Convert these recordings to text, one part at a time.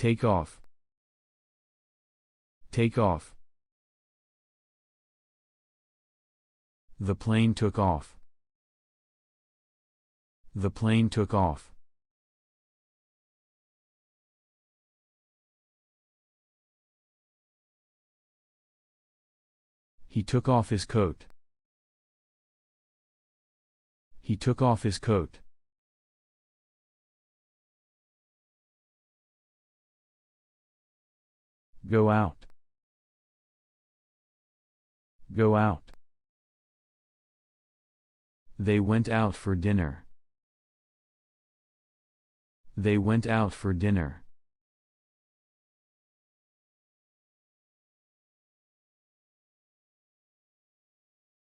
Take off. Take off. The plane took off. The plane took off. He took off his coat. He took off his coat. Go out. Go out. They went out for dinner. They went out for dinner.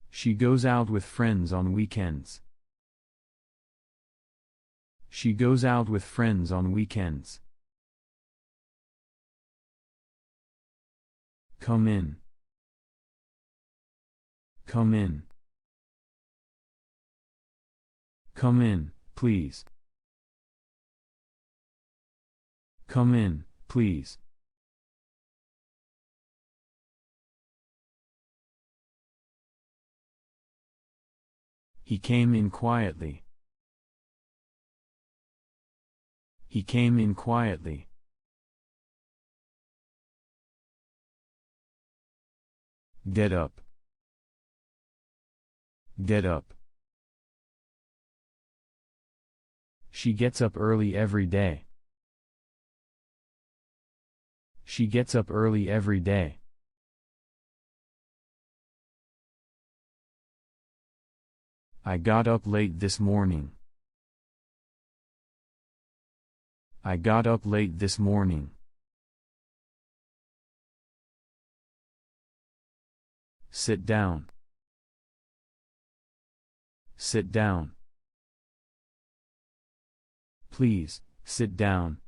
She goes out with friends on weekends. She goes out with friends on weekends. Come in. Come in. Come in, please. Come in, please. He came in quietly. He came in quietly. Get up. Get up. She gets up early every day. She gets up early every day. I got up late this morning. I got up late this morning. Sit down. Sit down. Please, sit down.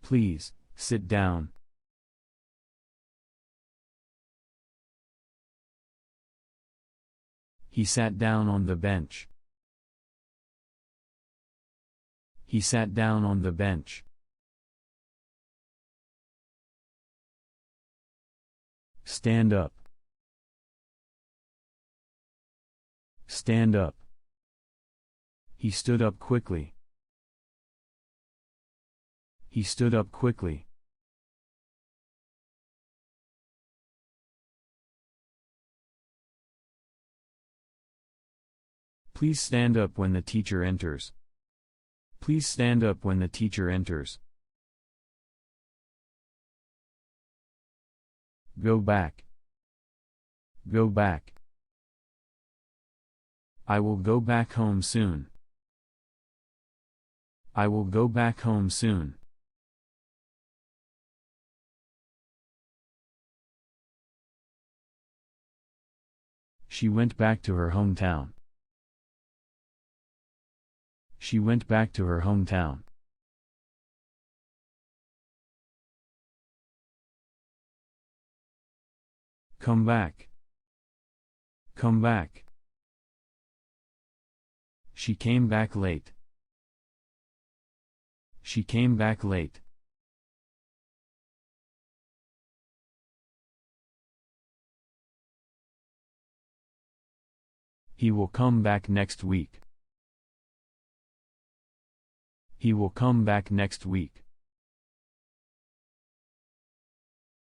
Please, sit down. He sat down on the bench. He sat down on the bench. Stand up. Stand up. He stood up quickly. He stood up quickly. Please stand up when the teacher enters. Please stand up when the teacher enters. Go back. Go back. I will go back home soon. I will go back home soon. She went back to her hometown. She went back to her hometown. Come back. Come back. She came back late. She came back late. He will come back next week. He will come back next week.